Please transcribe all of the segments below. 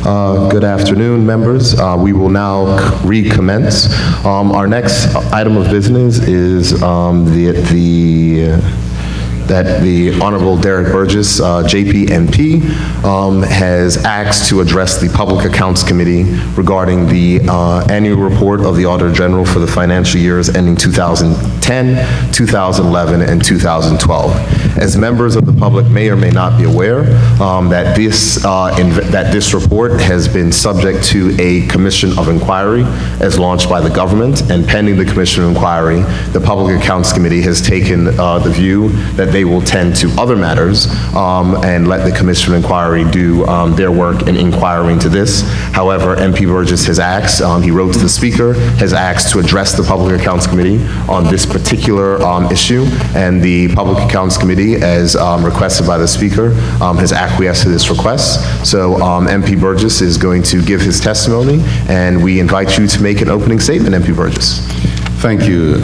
Good afternoon, members. We will now recommence. Our next item of business is that the Honorable Derrick Burgess, JPMP, has asked to address the Public Accounts Committee regarding the annual report of the Auditor General for the financial years ending 2010, 2011, and 2012. As members of the public may or may not be aware, that this report has been subject to a commission of inquiry as launched by the government, and pending the commission of inquiry, the Public Accounts Committee has taken the view that they will tend to other matters and let the commission of inquiry do their work in inquiring to this. However, MP Burgess has asked, he wrote to the Speaker, has asked to address the Public Accounts Committee on this particular issue, and the Public Accounts Committee, as requested by the Speaker, has acquiesced to this request. So MP Burgess is going to give his testimony, and we invite you to make an opening statement, MP Burgess. Thank you,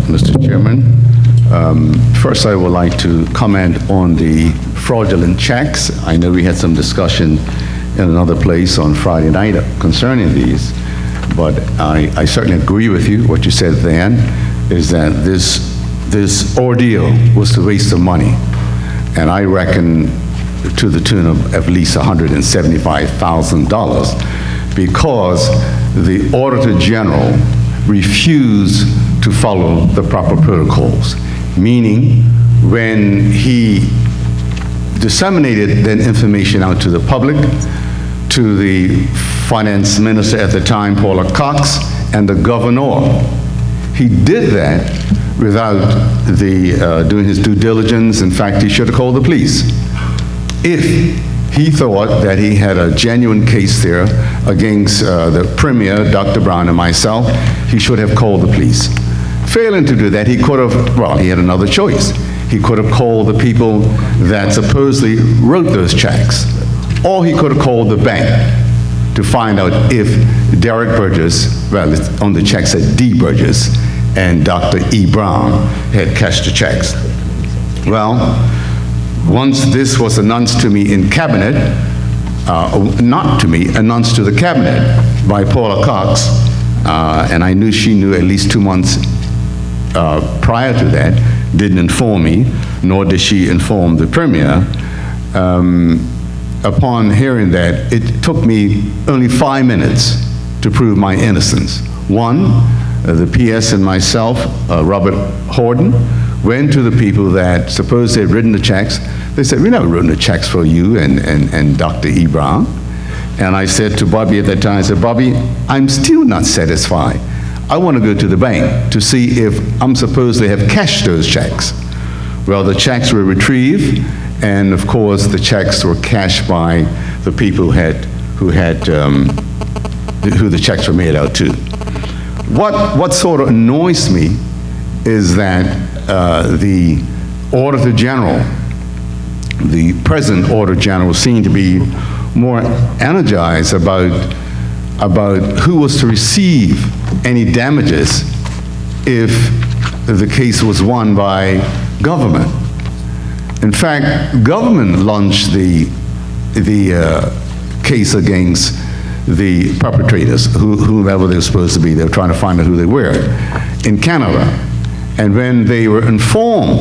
Mr. Chairman. First, I would like to comment on the fraudulent checks. I know we had some discussion in another place on Friday night concerning these, but I certainly agree with you. What you said then is that this ordeal was a waste of money, and I reckon to the tune of at least $175,000, because the Auditor General refused to follow the proper protocols, meaning when he disseminated that information out to the public, to the finance minister at the time, Paula Cox, and the governor, he did that without doing his due diligence. In fact, he should have called the police. If he thought that he had a genuine case there against the Premier, Dr. Brown, and myself, he should have called the police. Failing to do that, he could have, well, he had another choice. He could have called the people that supposedly wrote those checks, or he could have called the bank to find out if Derrick Burgess, well, on the check said D. Burgess, and Dr. E. Brown had cashed the checks. Well, once this was announced to me in cabinet, not to me, announced to the cabinet by Paula Cox, and I knew she knew at least 2 months prior to that, didn't inform me, nor did she inform the Premier. Upon hearing that, it took me only 5 minutes to prove my innocence. One, the PS and myself, Robert Horton, went to the people that supposed they had written the checks. They said, "We never written the checks for you and Dr. E. Brown." And I said to Bobby at that time, I said, "Bobby, I'm still not satisfied. I want to go to the bank to see if I'm supposed to have cashed those checks." Well, the checks were retrieved, and of course the checks were cashed by the people who the checks were made out to. What sort of annoys me is that the Auditor General, the present Auditor General, seemed to be more energized about who was to receive any damages if the case was won by government. In fact, government launched the case against the perpetrators, whoever they were supposed to be. They were trying to find out who they were in Canada. And when they were informed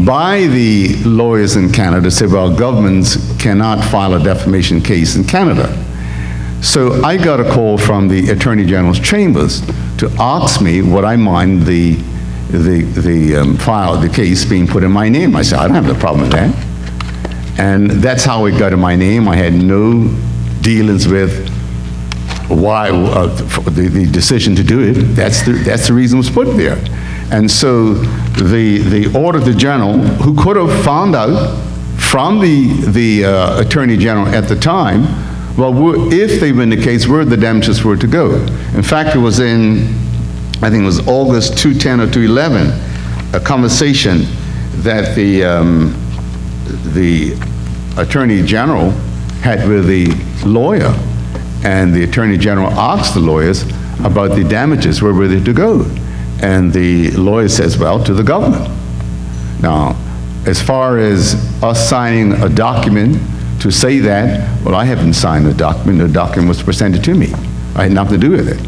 by the lawyers in Canada, said, well, governments cannot file a defamation case in Canada. So I got a call from the Attorney General's chambers to ask me would I mind the case being put in my name. I said, I don't have a problem with that. And that's how it got in my name. I had no dealings with why the decision to do it. That's the reason it was put there. And so the Auditor General, who could have found out from the Attorney General at the time, well, if they win the case, where the damages were to go. In fact, it was in, I think it was August 210 or 211, a conversation that the Attorney General had with the lawyer, and the Attorney General asked the lawyers about the damages, where were they to go? And the lawyer says, well, to the government. Now, as far as us signing a document to say that, well, I haven't signed the document was presented to me. I had nothing to do with it.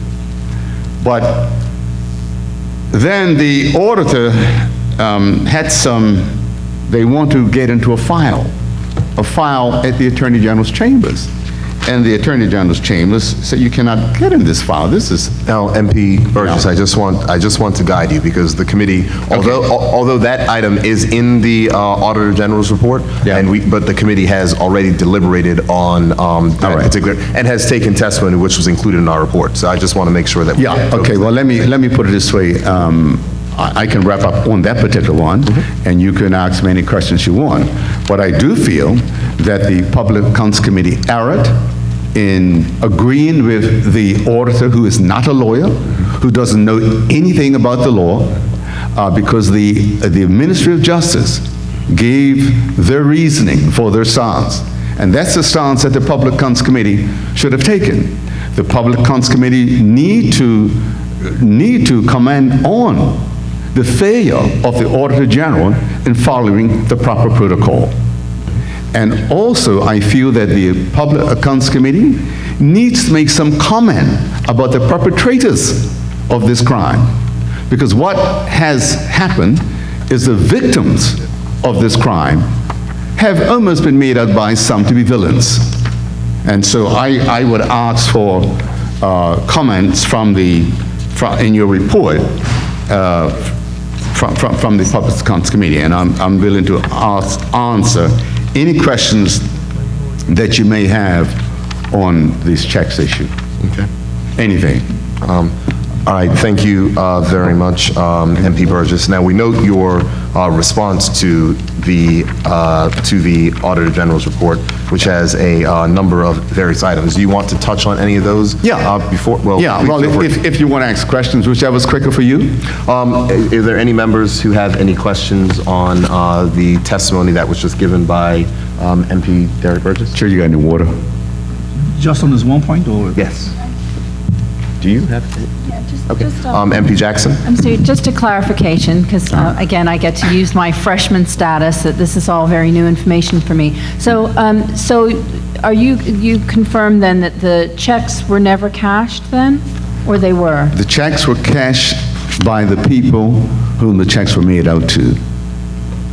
But then the auditor they want to get into a file at the Attorney General's chambers. And the Attorney General's chambers said, you cannot get in this file. This is... Now, MP Burgess, I just want to guide you, because the committee, although that item is in the Auditor General's report, Yeah. but the committee has already deliberated on that particular, and has taken testimony which was included in our report. So I just want to make sure that... Yeah, okay, well, let me put it this way. I can wrap up on that particular one, and you can ask me any questions you want. But I do feel that the Public Accounts Committee erred in agreeing with the auditor, who is not a lawyer, who doesn't know anything about the law, because the Ministry of Justice gave their reasoning for their stance. And that's the stance that the Public Accounts Committee should have taken. The Public Accounts Committee need to comment on the failure of the Auditor General in following the proper protocol. And also, I feel that the Public Accounts Committee needs to make some comment about the perpetrators of this crime. Because what has happened is the victims of this crime have almost been made out by some to be villains. And so I would ask for comments in your report from the Public Accounts Committee, and I'm willing to answer any questions that you may have on this checks issue. Okay. Anything. All right, thank you very much, MP Burgess. Now, we note your response to the Auditor General's report, which has a number of various items. Do you want to touch on any of those? Yeah. Before, well, Yeah, please well, feel free. if you want to ask questions, whichever's quicker for you. Are there any members who have any questions on the testimony that was just given by MP Derrick Burgess? Sure, you got any water? Just on this one point, or? Yes. Do you have? Yeah, just, Okay. just, MP Jackson? I'm sorry, just a clarification, because again, I get to use my freshman status, that this is all very new information for me. So, are you confirm then that the checks were never cashed then, or they were? The checks were cashed by the people whom the checks were made out to.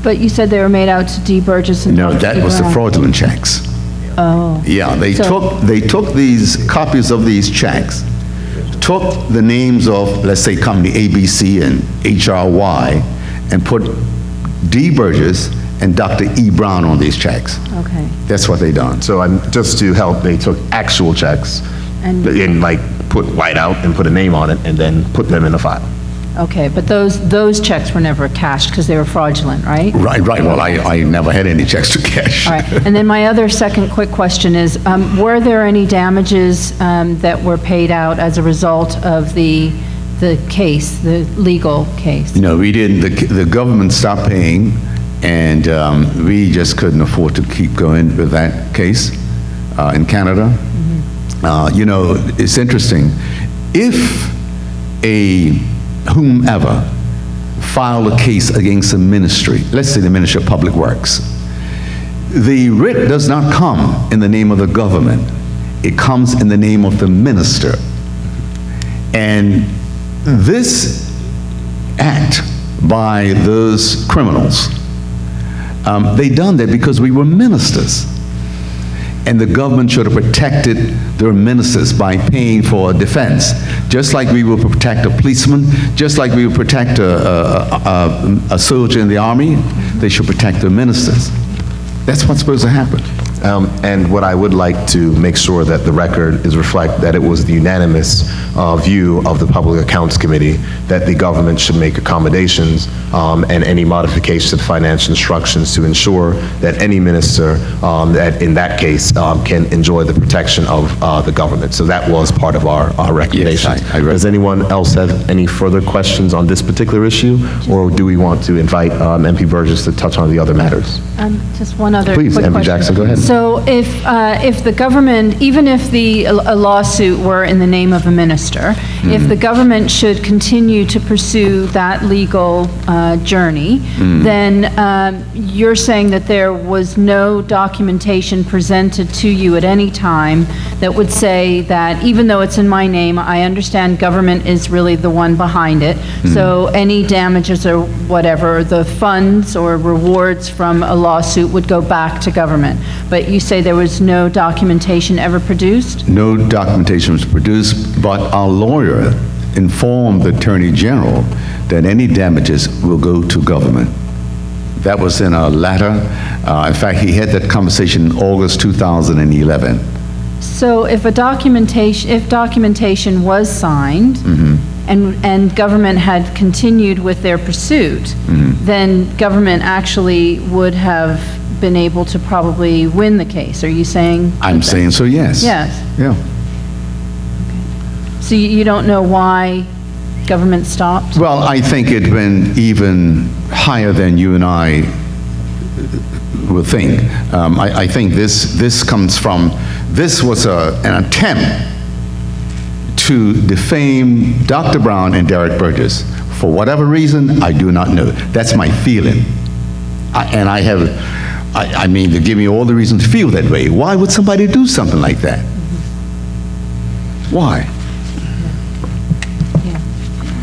But you said they were made out to D. Burgess and No, Dr. that was the Brown. fraudulent checks. Oh. Yeah, they So- took these copies of these checks, took the names of, let's say, company ABC and HRY, and put D. Burgess and Dr. E. Brown on these checks. Okay. That's what they done. So just to help, they took actual checks And- and like put white out and put a name on it and then put them in a file. Okay, but those checks were never cashed because they were fraudulent, right? Right, well, I never had any checks to cash. All right, and then my other second quick question is, were there any damages that were paid out as a result of the case, the legal case? No, we didn't. The government stopped paying, and we just couldn't afford to keep going with that case in Canada. You know, it's interesting. If whomever filed a case against a ministry, let's say the Ministry of Public Works, the writ does not come in the name of the government. It comes in the name of the minister. And this act by those criminals, they done that because we were ministers. And the government should have protected their ministers by paying for defense. Just like we would protect a policeman, just like we would protect a soldier in the army, they should protect their ministers. That's what's supposed to happen. And what I would like to make sure that the record is reflect that it was the unanimous view of the Public Accounts Committee that the government should make accommodations and any modifications to the financial instructions to ensure that any minister that in that case can enjoy the protection of the government. So that was part of our recommendation. Yes, I read Does anyone else have any further questions on this particular issue, or do we want to invite MP Burgess to touch on the other matters? Just one other Please, quick MP question. Jackson, go ahead. So if the government, even if a lawsuit were in the name of a minister, if the government should continue to pursue that legal journey, then you're saying that there was no documentation presented to you at any time that would say that even though it's in my name, I understand government is really the one behind it, so any damages or whatever, the funds or rewards from a lawsuit would go back to government. But you say there was no documentation ever produced? No documentation was produced, but our lawyer informed the Attorney General that any damages will go to government. That was in a letter. In fact, he had that conversation in August 2011. So if documentation was signed, and government had continued with their pursuit, then government actually would have been able to probably win the case. Are you saying? I'm saying so, yes. Yes. Yeah. So you don't know why government stopped? Well, I think it went even higher than you and I would think. I think this comes from, this was an attempt to defame Dr. Brown and Derrick Burgess. For whatever reason, I do not know. That's my feeling. I mean, they give me all the reason to feel that way. Why would somebody do something like that? Why?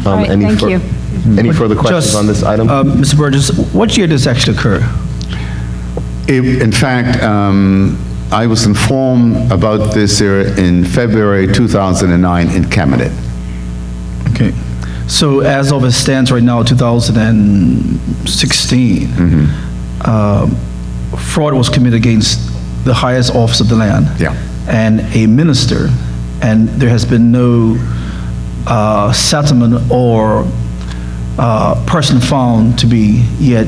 All right, Any thank fur- you. Any further questions Just, on this item? Mr. Burgess, what year did this actually occur? In fact, I was informed about this in February 2009 in Cabinet. Okay. So as of it stands right now, 2016, fraud was committed against the highest office of the land. Yeah. And a minister, and there has been no settlement or person found to be yet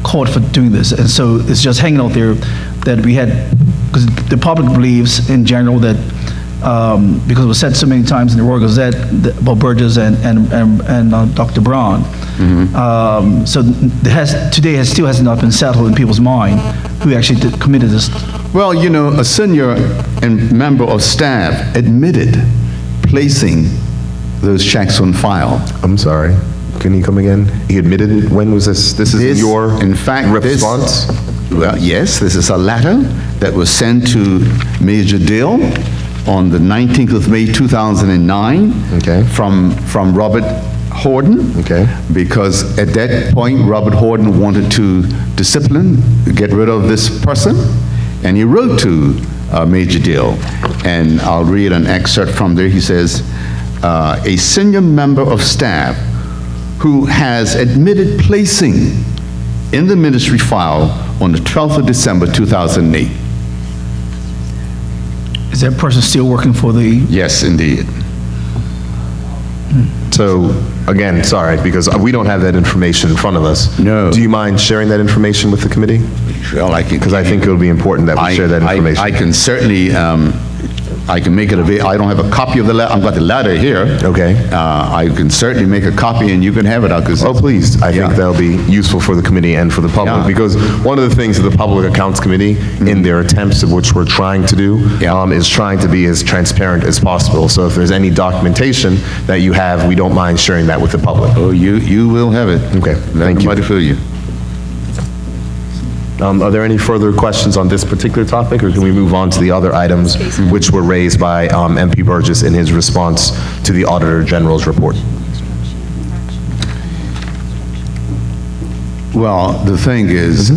caught for doing this. And so it's just hanging out there that we had, because the public believes in general that because it was said so many times in the Royal Gazette about Burgess and Dr. Brown. So today still has not been settled in people's mind who actually committed this. Well, you know, a senior and member of staff admitted placing those checks on file. I'm sorry. Can you come again? He admitted it. When was this? This is in your response? Well, yes, this is a letter that was sent to Major Dill on the 19th of May 2009 Okay. from Robert Horton. Okay. Because at that point, Robert Horton wanted to discipline, get rid of this person, and he wrote to Major Dill. And I'll read an excerpt from there. He says, a senior member of staff who has admitted placing in the ministry file on the 12th of December 2008. Is that person still working for the? Yes, indeed. So, again, sorry, because we don't have that information in front of us. No. Do you mind sharing that information with the committee? Well, Because I think it would be important that we share that information. I can certainly, I can make it available. I don't have a copy of the letter. I've got the letter here. Okay. I can certainly make a copy and you can have it. Oh, please. I think that'll be useful for the committee and for the public. Yeah. Because one of the things that the Public Accounts Committee, in their attempts, of which we're trying to do, is trying to be as transparent as possible. So if there's any documentation that you have, we don't mind sharing that with the public. Oh, you will have it. Okay, Let thank you. nobody fool you. Are there any further questions on this particular topic, or can we move on to the other items which were raised by MP Burgess in his response to the Auditor General's report? Well, the thing is,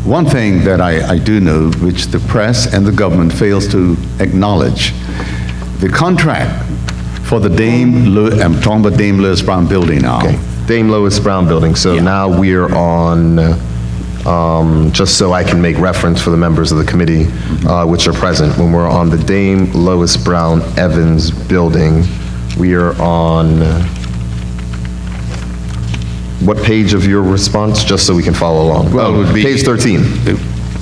one thing that I do know, which the press and the government fails to acknowledge, the contract for the I'm talking about Dame Lois Brown building now. Okay, Dame Lois Brown building. So now we're on, just so I can make reference for the members of the committee which are present, when we're on the Dame Lois Brown Evans building, we are on, what page of your response, just so we can follow along? Well, it would be- Page 13.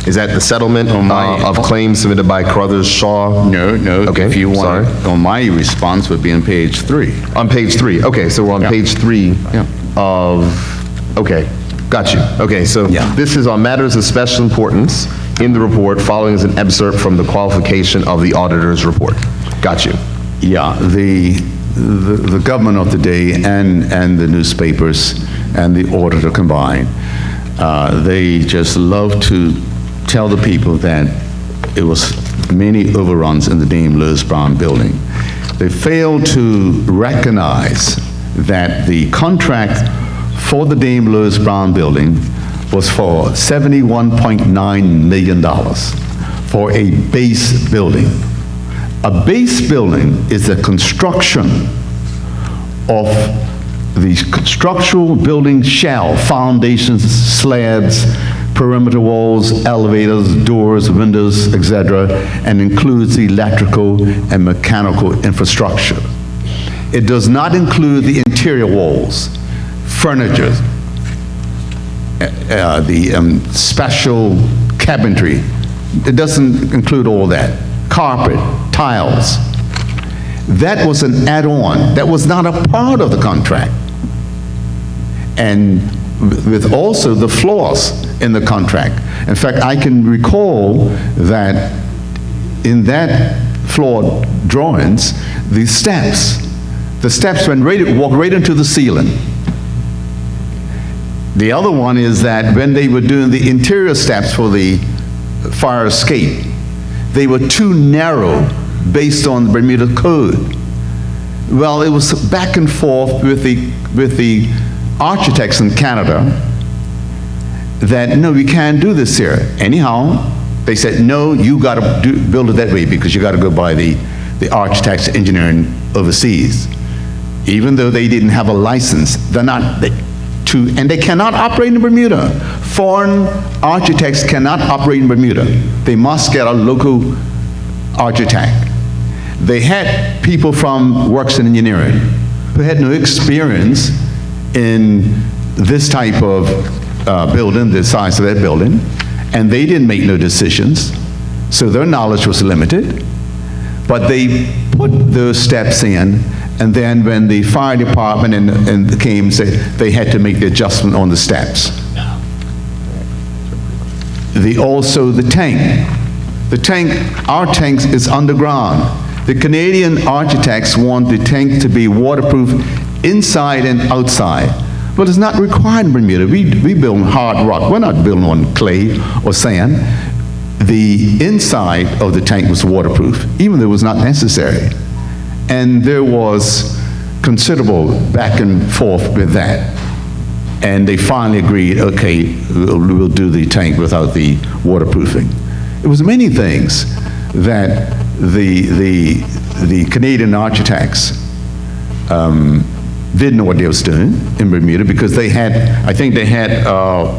Is that the settlement of claims submitted by Carruthers Shaw? No. Okay, If you want, sorry. on my response would be on page 3. On page 3, okay, so we're on page 3 Yeah. of, okay, got you. Okay, so Yeah. this is on matters of special importance. in the report. Following is an excerpt from the qualification of the auditor's report. Got you. Yeah, the government of the day and the newspapers and the auditor combined, they just love to tell the people that it was many overruns in the Dame Lois Brown building. They failed to recognize that the contract for the Dame Lois Brown building was for $71.9 million for a base building. A base building is the construction of the structural building shell, foundations, slabs, perimeter walls, elevators, doors, windows, etc., and includes the electrical and mechanical infrastructure. It does not include the interior walls, furniture, the special cabinetry. It doesn't include all that. Carpet, tiles. That was an add-on. That was not a part of the contract. And with also the floors in the contract. In fact, I can recall that in that floor drawings, the steps went walk right into the ceiling. The other one is that when they were doing the interior steps for the fire escape, they were too narrow based on the Bermuda code. Well, it was back and forth with the architects in Canada that, no, we can't do this here. Anyhow, they said, no, you got to build it that way because you got to go by the architects engineering overseas. Even though they didn't have a license, and they cannot operate in Bermuda. Foreign architects cannot operate in Bermuda. They must get a local architect. They had people from Works and Engineering who had no experience in this type of building, the size of that building, and they didn't make no decisions, so their knowledge was limited. But they put those steps in, and then when the fire department and came, said they had to make the adjustment on the steps. Also the tank. The tank, our tank is underground. The Canadian architects want the tank to be waterproof inside and outside. But it's not required in Bermuda. We build on hard rock. We're not building on clay or sand. The inside of the tank was waterproof, even though it was not necessary. And there was considerable back and forth with that. And they finally agreed, okay, we'll do the tank without the waterproofing. It was many things that the Canadian architects didn't know what they was doing in Bermuda, because they had, I think they had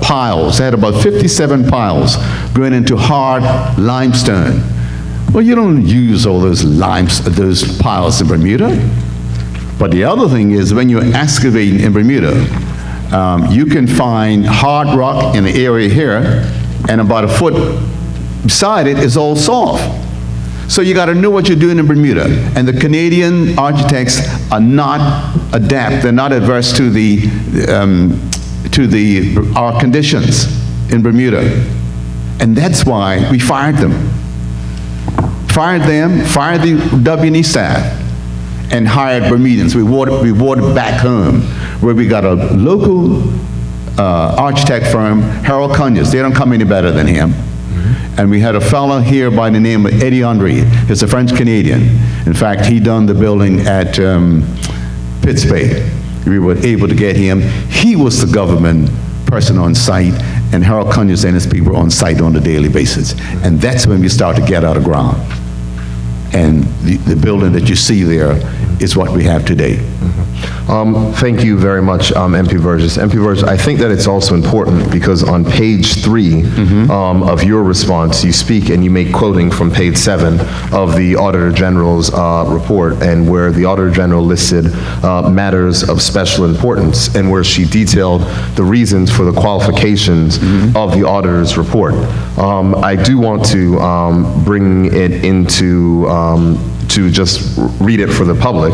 piles. They had about 57 piles going into hard limestone. Well, you don't use all those piles in Bermuda. But the other thing is, when you're excavating in Bermuda, you can find hard rock in the area here, and about a foot beside it is all soft. So you got to know what you're doing in Bermuda. And the Canadian architects are not adept. They're not adverse to our conditions in Bermuda. And that's why we fired them. Fired the W&E staff, and hired Bermudans. We watered back home, where we got a local architect firm, Harold Conyers. They don't come any better than him. And we had a fellow here by the name of Eddie Andre. He's a French-Canadian. In fact, he done the building at Pitts Bay. We were able to get him. He was the government person on site, and Harold Conyers and his people were on site on a daily basis. And that's when we started to get out of ground. And the building that you see there is what we have today. Thank you very much, MP Burgess. MP Burgess, I think that it's also important because on page 3 of your response, you speak and you make quoting from page 7 of the Auditor General's report, and where the Auditor General listed matters of special importance, and where she detailed the reasons for the qualifications of the auditor's report. I do want to bring it into to just read it for the public.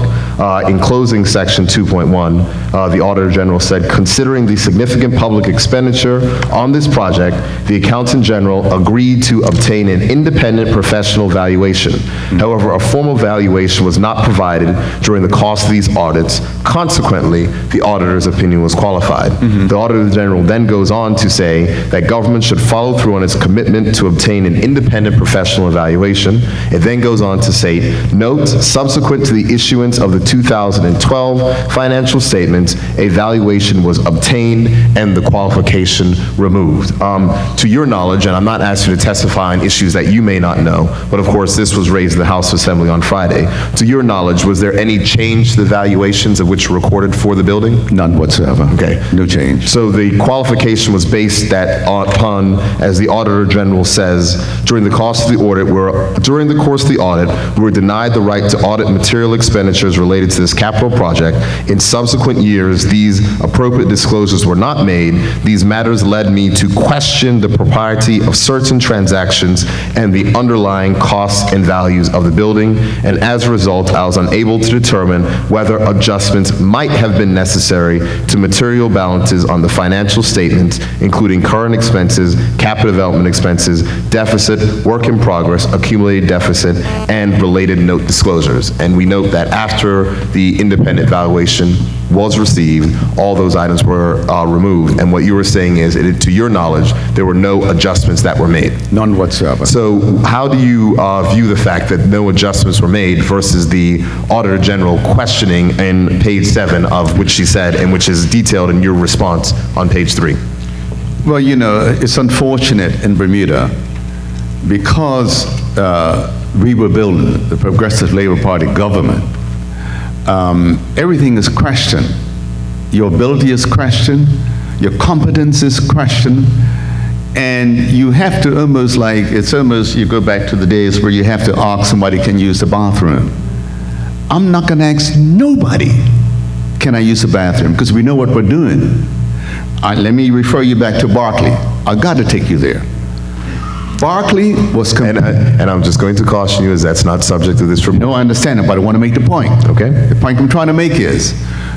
In closing section 2.1, the Auditor General said, considering the significant public expenditure on this project, the Accountant General agreed to obtain an independent professional valuation. However, a formal valuation was not provided during the cost of these audits. Consequently, the auditor's opinion was qualified. The Auditor General then goes on to say that government should follow through on its commitment to obtain an independent professional evaluation. It then goes on to say, note, subsequent to the issuance of the 2012 financial statements, a valuation was obtained and the qualification removed. To your knowledge, and I'm not asking you to testify on issues that you may not know, but of course this was raised in the House Assembly on Friday. To your knowledge, was there any change to the valuations of which were recorded for the building? None whatsoever. Okay. No change. So the qualification was based upon, as the Auditor General says, during the course of the audit, we were denied the right to audit material expenditures related to this capital project. In subsequent years, these appropriate disclosures were not made. These matters led me to question the propriety of certain transactions and the underlying costs and values of the building, and as a result, I was unable to determine whether adjustments might have been necessary to material balances on the financial statements, including current expenses, capital development expenses, deficit, work in progress, accumulated deficit, and related note disclosures. And we note that after the independent valuation was received, all those items were removed. And what you were saying is, to your knowledge, there were no adjustments that were made. None whatsoever. So how do you view the fact that no adjustments were made versus the Auditor General questioning in page 7 of which she said, and which is detailed in your response on page 3? Well, you know, it's unfortunate in Bermuda because we were building the Progressive Labor Party government. Everything is questioned. Your ability is questioned, your competence is questioned, and you have to almost you go back to the days where you have to ask somebody, can you use the bathroom? I'm not gonna ask nobody, can I use the bathroom? Because we know what we're doing. Let me refer you back to Barclay. I gotta take you there. Barclay was... And I'm just going to caution you, as that's not subject to this report. No, I understand it, but I want to make the point. Okay. The point I'm trying to make is,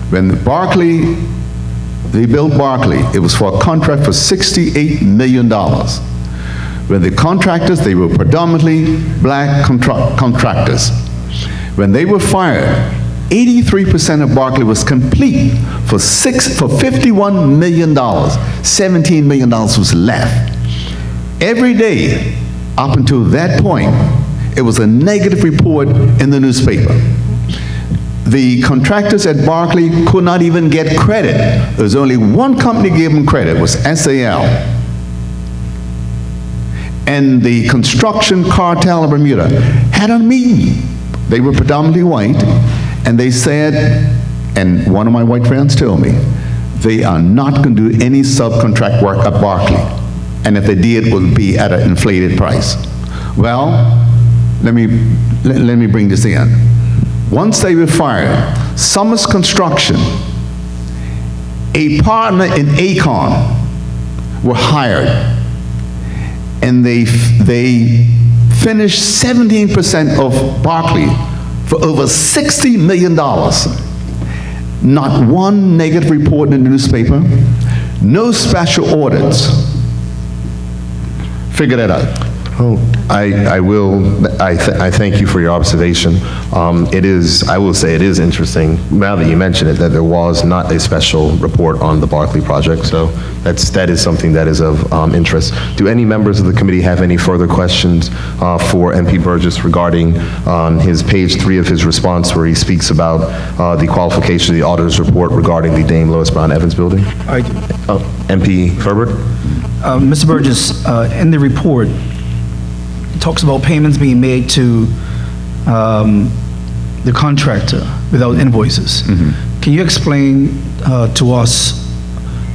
when they built Barclay, it was for a contract for $68 million. When the contractors, they were predominantly black contractors. When they were fired, 83% of Barclay was complete for $51 million. $17 million was left. Every day, up until that point, it was a negative report in the newspaper. The contractors at Barclay could not even get credit. There was only one company gave them credit, it was SAL. And the construction cartel of Bermuda had a meeting. They were predominantly white, and they said, and one of my white friends told me, they are not going to do any subcontract work at Barclay. And if they did, it would be at an inflated price. Well, let me bring this in. Once they were fired, Summers Construction, a partner in Aecon, were hired, and they finished 17% of Barclay for over $60 million. Not one negative report in the newspaper, no special audits. Figure that out. Oh, I thank you for your observation. I will say it is interesting, now that you mention it, that there was not a special report on the Barclay project, so that is something that is of interest. Do any members of the committee have any further questions for MP Burgess regarding his page 3 of his response, where he speaks about the qualification of the auditor's report regarding the Dame Lois Brown Evans building? I do. MP Herbert? Mr. Burgess, in the report, it talks about payments being made to the contractor without invoices. Can you explain to us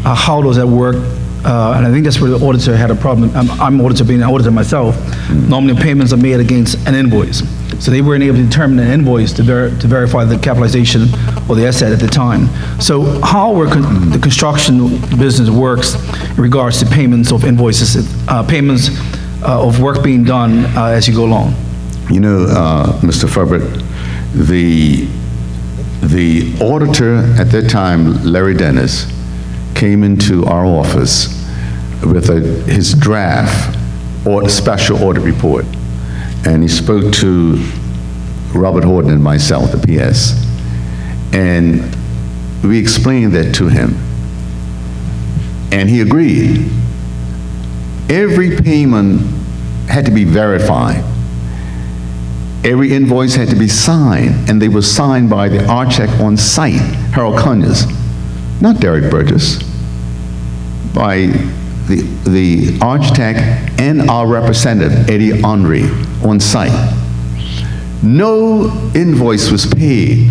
how does that work? And I think that's where the auditor had a problem. I'm auditor, being an auditor myself. Normally payments are made against an invoice. So they weren't able to determine an invoice to verify the capitalization or the asset at the time. So how the construction business works in regards to payments of invoices, payments of work being done as you go along? You know, Mr. Furbert, the auditor at that time, Larry Dennis, came into our office with his draft or special audit report, and he spoke to Robert Horton and myself, the PS, and we explained that to him, and he agreed. Every payment had to be verified. Every invoice had to be signed, and they were signed by the architect on site, Harold Conyers, not Derrick Burgess, by the architect and our representative, Eddie Henry, on site. No invoice was paid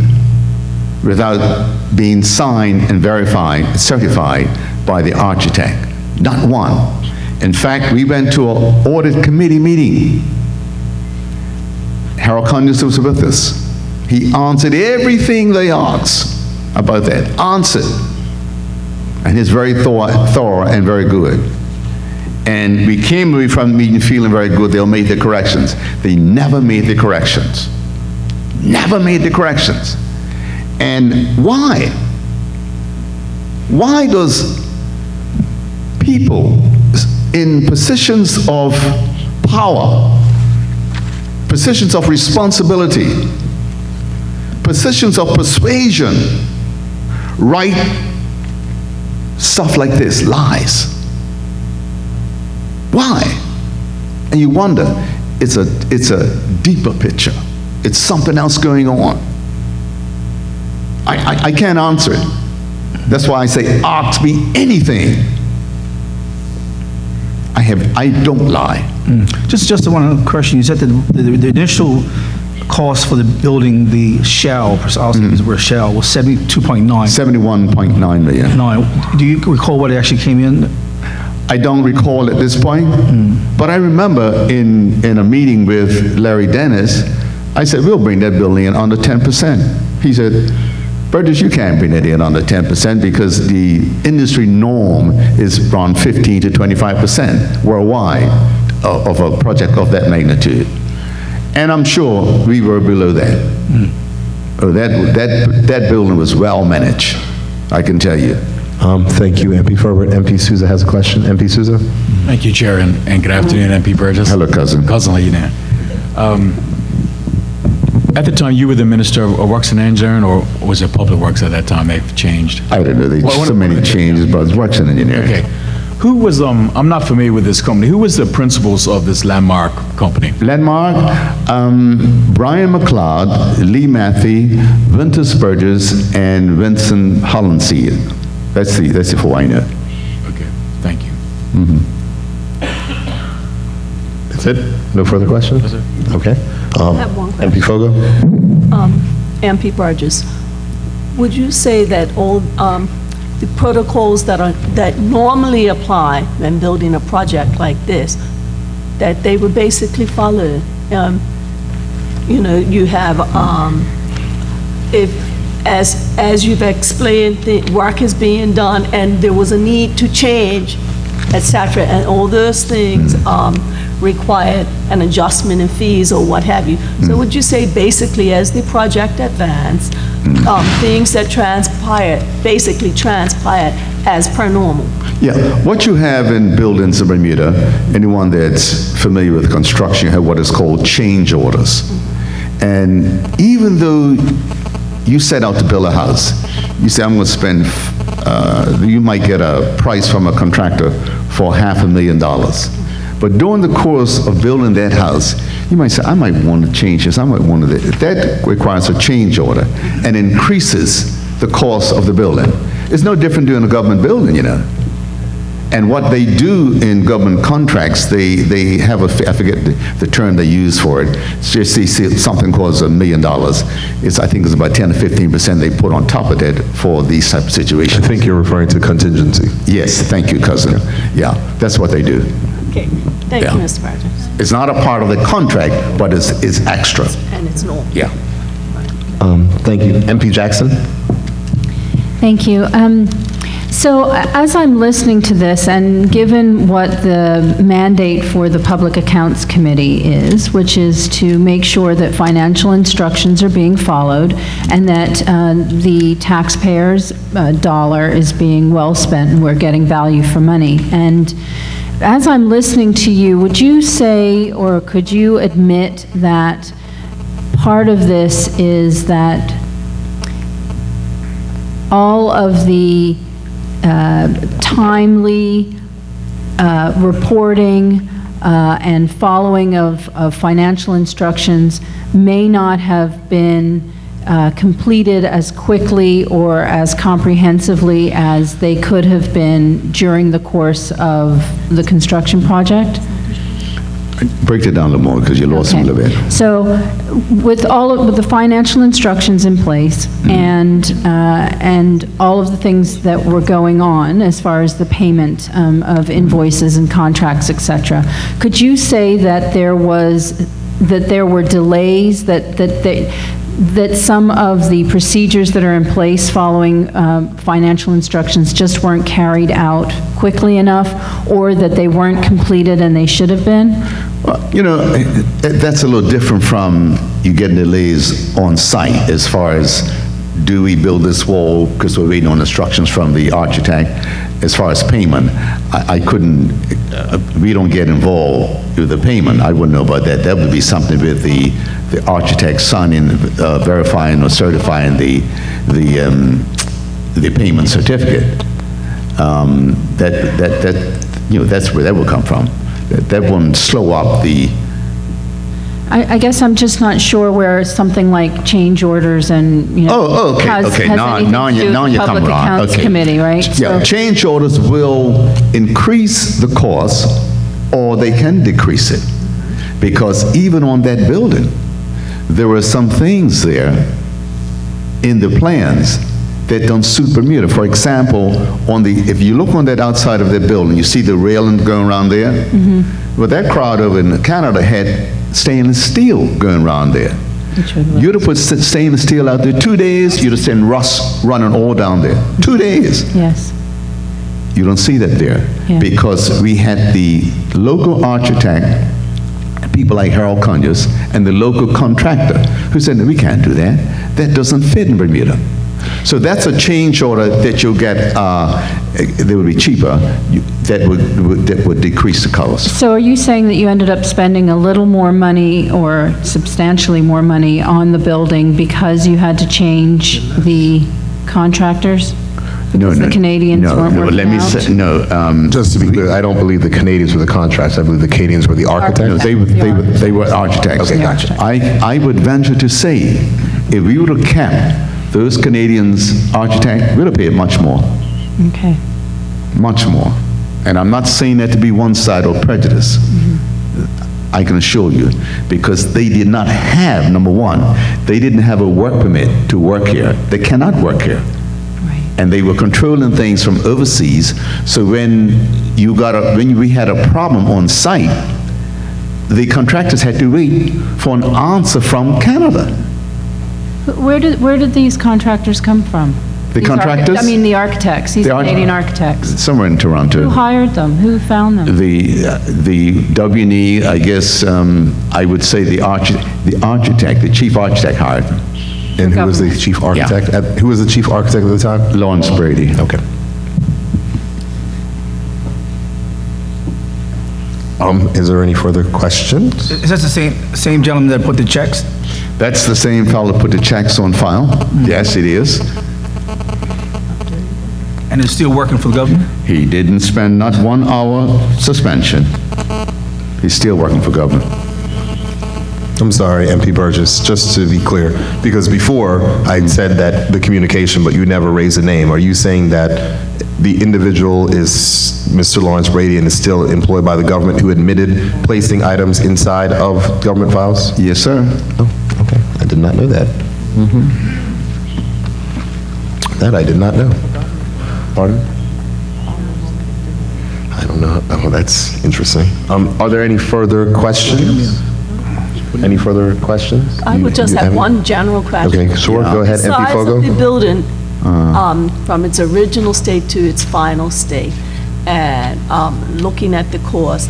without being signed and verified, certified by the architect, not one. In fact, we went to an audit committee meeting. Harold Conyers was with us. He answered everything they asked about that, answered. And he's very thorough and very good. And we came away from the meeting feeling very good. They'll make the corrections. They never made the corrections. Never made the corrections. And why? Why does people in positions of power, positions of responsibility, positions of persuasion, write stuff like this, lies? Why? And you wonder, it's a deeper picture. It's something else going on. I can't answer it. That's why I say, ask me anything. I don't lie. Just one question. You said that the initial cost for the building, the shell, I was thinking the word shell, was 72.9. 71.9 million. Now, do you recall what it actually came in? I don't recall at this point, but I remember in a meeting with Larry Dennis, I said, we'll bring that building in under 10%. He said, Burgess, you can't bring it in under 10% because the industry norm is around 15 to 25% worldwide of a project of that magnitude. And I'm sure we were below that. Oh, that building was well managed, I can tell you. Thank you, MP Furbert. MP Souza has a question. MP Souza? Thank you, Chair, and good afternoon, MP Burgess. Hello, cousin. Cousin, how you doing? At the time, you were the Minister of Works and Engineering, or was it Public Works at that time? They've changed. I don't know, there's so many changes, but it's Works and Engineering. Okay. Who was, I'm not familiar with this company. Who was the principals of this Landmark company? Landmark, Brian McLeod, Lee Matthey, Ventus Burgess, and Vincent Hollandseed. That's the four I know. Okay, thank you. That's it? No further questions? That's it. Okay. I have one question. MP Fogo? MP Burgess, would you say that all the protocols that normally apply when building a project like this, that they were basically followed? You know, you have, if, as you've explained, the work is being done and there was a need to change, et cetera, and all those things required an adjustment in fees or what have you. So would you say basically as the project advanced, things that basically transpired as per normal? Yeah, what you have in buildings in Bermuda, anyone that's familiar with construction, you have what is called change orders. And even though you set out to build a house, you say, I'm going to spend, you might get a price from a contractor for $500,000. But during the course of building that house, you might say, I might want to change this, I might want to, that requires a change order and increases the cost of the building. It's no different doing a government building, you know. And what they do in government contracts, they have I forget the term they use for it. It's just they see something costs $1 million. I think it's about 10 to 15% they put on top of that for these type of situations. I think you're referring to contingency. Yes, thank you, cousin. Yeah, that's what they do. Okay, thank you, Mr. Burgess. It's not a part of the contract, but it's extra. And it's normal. Yeah. Thank you. MP Jackson? Thank you. So as I'm listening to this, and given what the mandate for the Public Accounts Committee is, which is to make sure that financial instructions are being followed and that the taxpayer's dollar is being well spent and we're getting value for money. And as I'm listening to you, would you say, or could you admit that part of this is that all of the timely reporting and following of financial instructions may not have been completed as quickly or as comprehensively as they could have been during the course of the construction project? Break it down a little more, because you lost me a little bit. So with with the financial instructions in place and all of the things that were going on as far as the payment of invoices and contracts, et cetera, could you say that there were delays, that some of the procedures that are in place following financial instructions just weren't carried out quickly enough, or that they weren't completed and they should have been? Well, you know, that's a little different from you getting delays on site as far as, do we build this wall because we're waiting on instructions from the architect? As far as payment, I couldn't, we don't get involved with the payment. I wouldn't know about that. That would be something with the architect signing, verifying or certifying the payment certificate. You know, that's where that would come from. That wouldn't slow up the. I guess I'm just not sure where something like change orders and, you know. Oh, okay, has okay. anything Now to do with you the come Public around. Accounts Okay. Committee, right? Yeah, So- change orders will increase the cost, or they can decrease it. Because even on that building, there were some things there in the plans that don't suit Bermuda. For example, if you look on that outside of that building, you see the railing going around there? Well, that crowd over in Canada had stainless steel going around there. You'd have put stainless steel out there 2 days, you'd have seen rust running all down there. 2 days. Yes. You don't see that there. Yeah. Because we had the local architect, people like Harold Conyers, and the local contractor who said, we can't do that. That doesn't fit in Bermuda. So that's a change order that you'll get, that would be cheaper, that would decrease the cost. So are you saying that you ended up spending a little more money or substantially more money on the building because you had to change the contractors? Because the Canadians weren't working let me out? say, no. Just to be clear, I don't believe the Canadians were the contracts. I believe the Canadians were the architects. No, they were architects. Okay, gotcha. I would venture to say, if we would have kept those Canadians architects, we'd have paid much more. Okay. Much more. And I'm not saying that to be one-sided or prejudice. I can assure you, because they did not have, number one, they didn't have a work permit to work here. They cannot work here. Right. And they were controlling things from overseas. So when we had a problem on site, the contractors had to wait for an answer from Canada. Where did these contractors come from? The contractors? I mean, the architects, these Canadian architects. Somewhere in Toronto. Who hired them? Who found them? The W&E, I guess, I would say the architect, the chief architect hired them. And who was the chief architect? Who was the chief architect at the time? Lawrence Brady. Okay. Is there any further questions? Is that the same gentleman that put the checks? That's the same fellow that put the checks on file. Yes, it is. And is still working for the government? He didn't spend not 1 hour suspension. He's still working for government. I'm sorry, MP Burgess, just to be clear, because before I said that the communication, but you never raised a name. Are you saying that the individual is Mr. Lawrence Brady and is still employed by the government who admitted placing items inside of government files? Yes, sir. Oh, okay. I did not know that. That I did not know. Pardon? I don't know. Oh, that's interesting. Are there any further questions? Any further questions? I would just have haven't? one general question. Okay, sure. Go ahead, MP The size of the Fogo. building from its original state to its final state, and looking at the cost,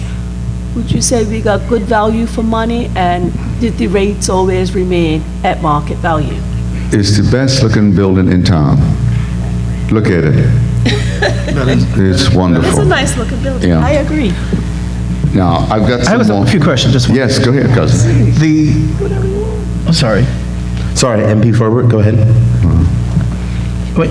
would you say we got good value for money, and did the rates always remain at market value? It's the best looking building in town. Look at it. It's wonderful. It's a nice looking building, Yeah. I agree. Now, I've got I some have more. a few questions, just one. Yes, go ahead, cousin. I'm sorry. Sorry, MP Forbert, go ahead.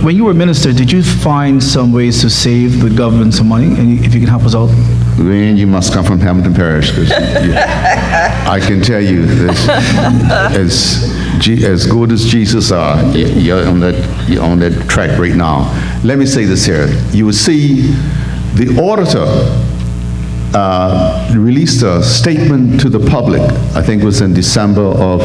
When you were minister, did you find some ways to save the government some money? And if you can help us out? Then you must come from Hamilton Parish, 'cause I can tell you this, as good as Jesus are, you're on that track right now. Let me say this here. You will see the auditor released a statement to the public, I think it was in December of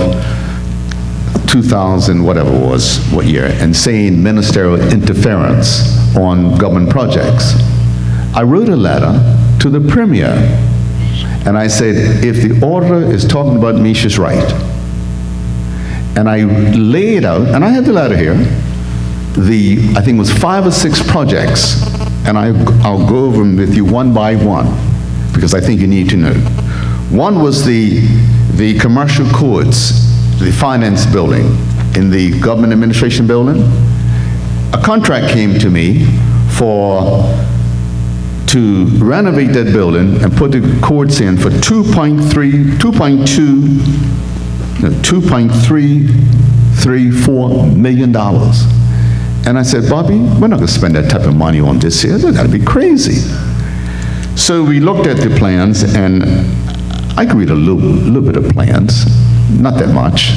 2000, whatever it was, what year, and saying ministerial interference on government projects. I wrote a letter to the Premier, and I said, if the auditor is talking about me, she's right. And I laid out, and I have the letter here, I think it was 5 or 6 projects, and I'll go over them with you one by one, because I think you need to know. One was the commercial courts, the finance building in the government administration building. A contract came to me to renovate that building and put the courts in for $2.334 million. And I said, Bobby, we're not going to spend that type of money on this here. That's got to be crazy. So we looked at the plans, and I could read a little bit of plans, not that much.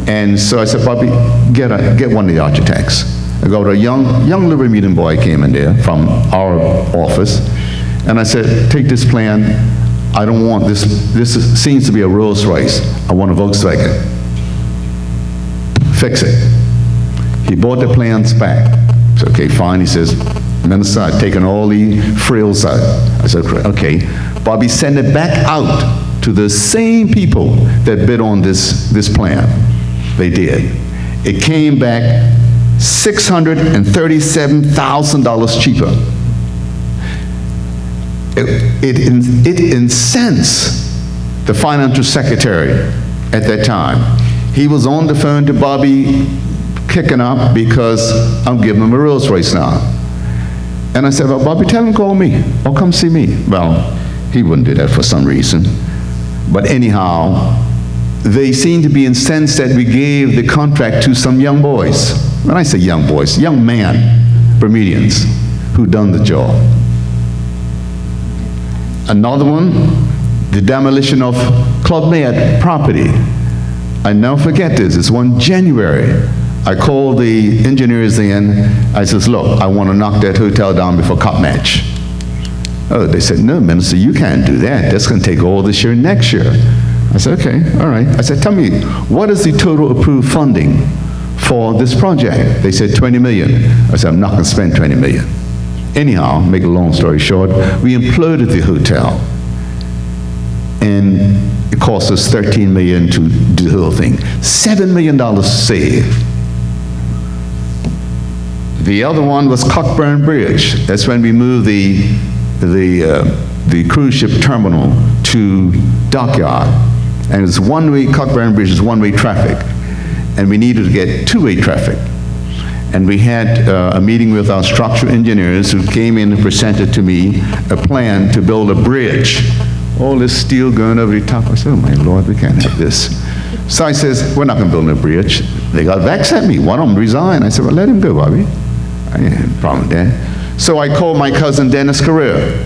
And so I said, Bobby, get one of the architects. I got a young little Bermudan boy came in there from our office, and I said, take this plan. I don't want this. This seems to be a Rolls Royce. I want a Volkswagen. Fix it. He bought the plans back. I said, okay, fine. He says, Minister, I've taken all the frills out. I said, okay. Bobby, send it back out to the same people that bid on this plan. They did. It came back $637,000 cheaper. It incensed the financial secretary at that time. He was on the phone to Bobby, kicking up because I'm giving him a Rolls Royce now. And I said, well, Bobby, tell him to call me or come see me. Well, he wouldn't do that for some reason. But anyhow, they seemed to be incensed that we gave the contract to some young boys. When I say young boys, young men, Bermudians, who done the job. Another one, the demolition of Club Med property. I never forget this. It's one January. I called the engineers in. I says, look, I want to knock that hotel down before cop match. Oh, they said, no, Minister, you can't do that. That's going to take all this year and next year. I said, okay, all right. I said, tell me, what is the total approved funding for this project? They said 20 million. I said, I'm not going to spend 20 million. Anyhow, make a long story short, we imploded the hotel. And it cost us $13 million to do the whole thing. $7 million saved. The other one was Cockburn Bridge. That's when we moved the cruise ship terminal to Dockyard. And it's one-way, Cockburn Bridge is one-way traffic. And we needed to get two-way traffic. And we had a meeting with our structural engineers who came in and presented to me a plan to build a bridge. All this steel going over the top. I said, oh my Lord, we can't have this. So I says, we're not going to build a bridge. They got vexed at me. One of them resigned. I said, well, let him go, Bobby. I didn't have a problem with that. So I called my cousin Dennis Carrera,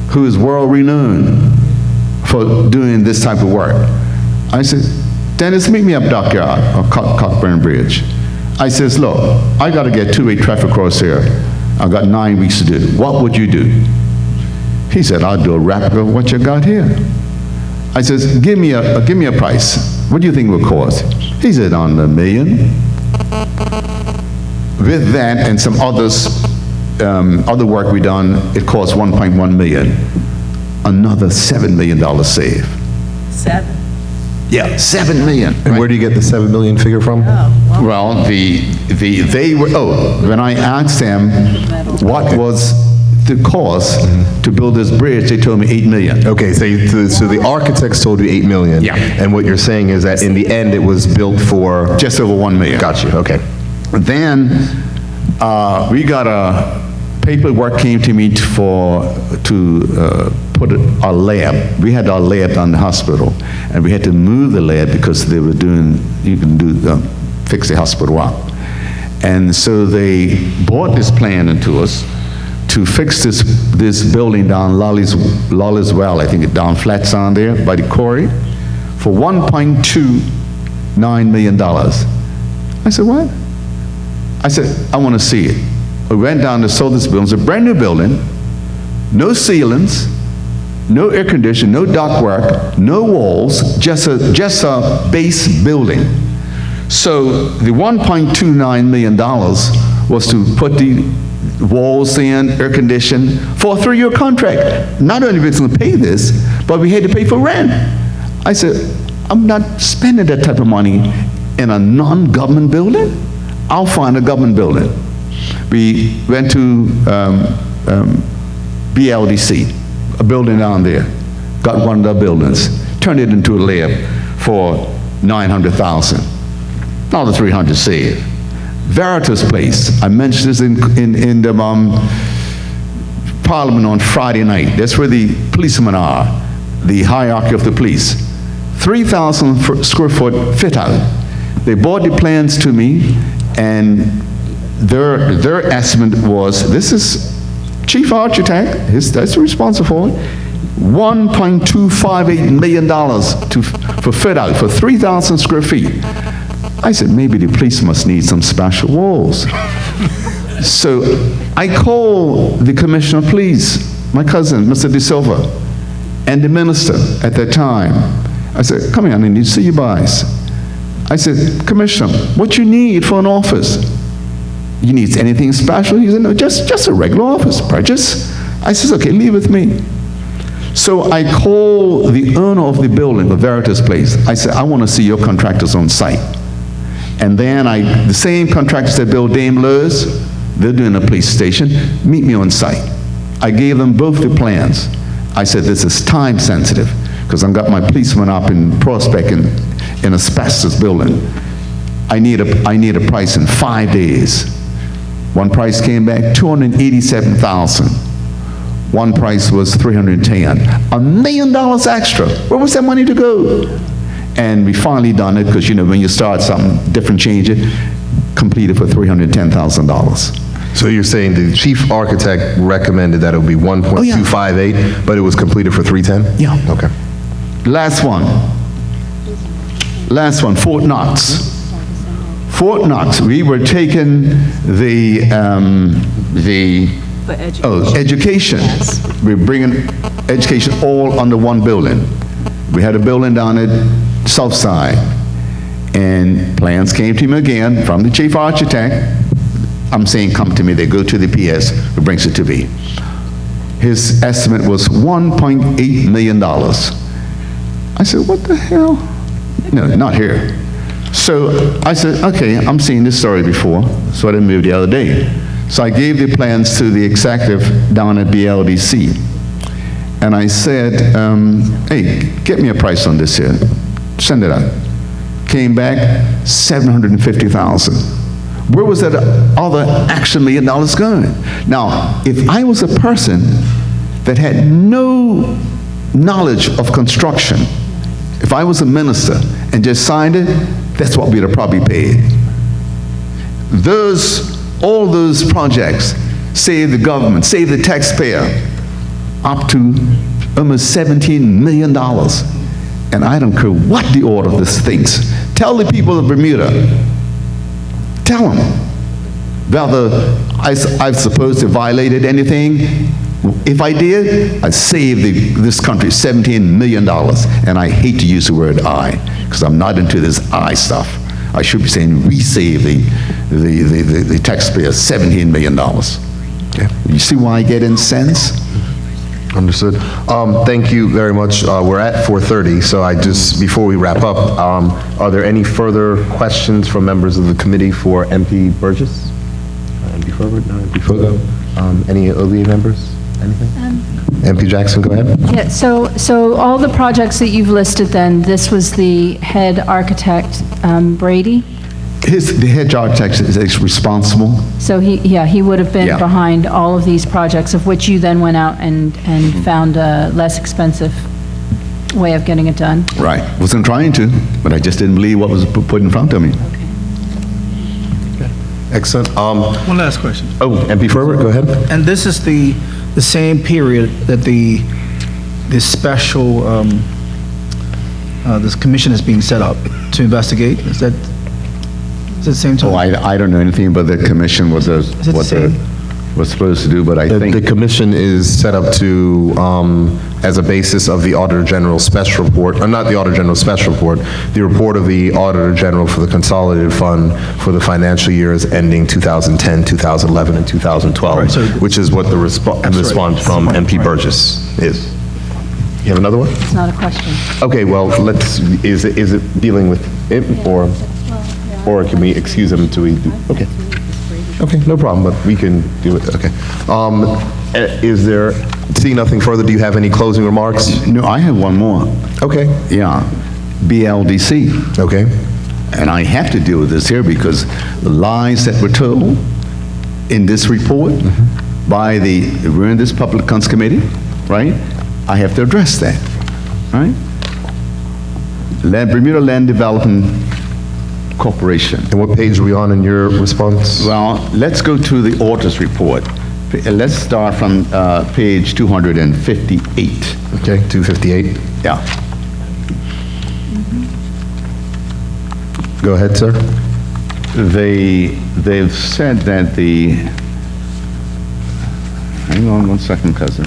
who is world renowned for doing this type of work. I said, Dennis, meet me up Dockyard or Cockburn Bridge. I says, look, I got to get two-way traffic across here. I've got 9 weeks to do it. What would you do? He said, I'll do a replica of what you got here. I says, give me a price. What do you think it would cost? He said, on $1 million. With that and some other work we done, it cost $1.1 million. Another $7 million save. 7. Yeah, 7 million. And where do you get the 7 million figure from? Well, they were, when I asked them what was the cost to build this bridge, they told me 8 million. Okay, so the architects told you 8 million. Yeah. And what you're saying is that in the end, it was built for? Just over 1 million. Got you, okay. Then we got paperwork came to me to put a lab. We had our lab down in the hospital, and we had to move the lab because they were doing, you can do, fix the hospital up. And so they bought this plan into us to fix this building down Lolly's Well, I think, down Flats down there by the quarry, for $1.29 million. I said, what? I said, I want to see it. We went down to saw this building. It's a brand new building, no ceilings, no air conditioning, no ductwork, no walls, just a base building. So the $1.29 million was to put the walls in, air conditioning, for a 3-year contract. Not only was we going to pay this, but we had to pay for rent. I said, I'm not spending that type of money in a non-government building. I'll find a government building. We went to BLDC, a building down there, got one of their buildings, turned it into a lab for $900,000. Another $300,000 saved. Veritas Place, I mentioned this in the Parliament on Friday night. That's where the policemen are, the hierarchy of the police. 3,000 square foot fit out. They brought the plans to me, and their estimate was, this is chief architect, that's responsible for it, $1.258 million for fit out for 3,000 square feet. I said, maybe the police must need some special walls. So I called the commissioner of police, my cousin, Mr. De Silva, and the minister at that time. I said, come here, I need to see you guys. I said, Commissioner, what you need for an office? You need anything special? He said, no, just a regular office, Burgess. I said, okay, leave with me. So I called the owner of the building, the Veritas Place. I said, I want to see your contractors on site. And then the same contractors that build Dame Lois, they're doing a police station, meet me on site. I gave them both the plans. I said, this is time sensitive, because I've got my policemen up in Prospect in asbestos building. I need a price in 5 days. One price came back, $287,000. One price was $310,000. $1 million extra. Where was that money to go? And we finally done it, because, you know, when you start something, different change it, completed for $310,000. So you're saying the chief architect recommended that it would be 1.258, but it was completed for 310? Yeah. Okay. Last one, Fort Knox. Fort Knox, we were taking the education. We're bringing education all under one building. We had a building down at South Side, and plans came to me again from the chief architect. I'm saying, come to me. They go to the PS, who brings it to me. His estimate was $1.8 million. I said, what the hell? No, not here. So I said, okay, I'm seeing this story before, so I didn't move the other day. So I gave the plans to the executive down at BLDC. And I said, hey, get me a price on this here. Send it out. Came back, $750,000. Where was that other extra $1 million going? Now, if I was a person that had no knowledge of construction, if I was a minister and just signed it, that's what we'd have probably paid. All those projects save the government, save the taxpayer, up to almost $17 million. And I don't care what the order of this thinks. Tell the people of Bermuda, tell them whether I've supposed to violated anything. If I did, I'd save this country $17 million. And I hate to use the word I, because I'm not into this I stuff. I should be saying we save the taxpayer $17 million. Okay. You see why I get incensed? Understood. Thank you very much. We're at 4:30, so before we wrap up, are there any further questions from members of the committee for MP Burgess? MP Ferber? No, MP Fogo? Any OVA members? Anything? MP Jackson, go ahead. Yeah, so all the projects that you've listed then, this was the head architect, Brady? The head architect is responsible. So he would have been Yeah. behind all of these projects, of which you then went out and found a less expensive way of getting it done? Right. Wasn't trying to, but I just didn't believe what was put in front of me. Excellent. One last question. MP Ferber, go ahead. And this is the same period that the special, this commission is being set up to investigate? Is that the same time? Oh, I don't know anything about the commission, what it the same? was supposed to do, but I The think, commission is set up to, as a basis of the Auditor General Special Report, not the Auditor General Special Report, the report of the Auditor General for the Consolidated Fund for the financial years ending 2010, 2011, and 2012, Right, so- which is what the response from MP Burgess is. You have another one? It's not a question. Okay, well, is it dealing with it, or can we excuse him until we do? Okay. Okay, no problem, but we can do it, okay. Seeing nothing further, do you have any closing remarks? no, I have one more. Okay, Yeah, BLDC. okay, And I have to deal with this here because the lies that were told in this report by we're in this Public Accounts Committee, right? I have to address that, right? Bermuda Land Development Corporation. and what page are we on in your response? Well, let's go to the auditor's report. Let's start from page 258. Okay, 258. Yeah. Go ahead, sir. They've said that hang on one second, cousin.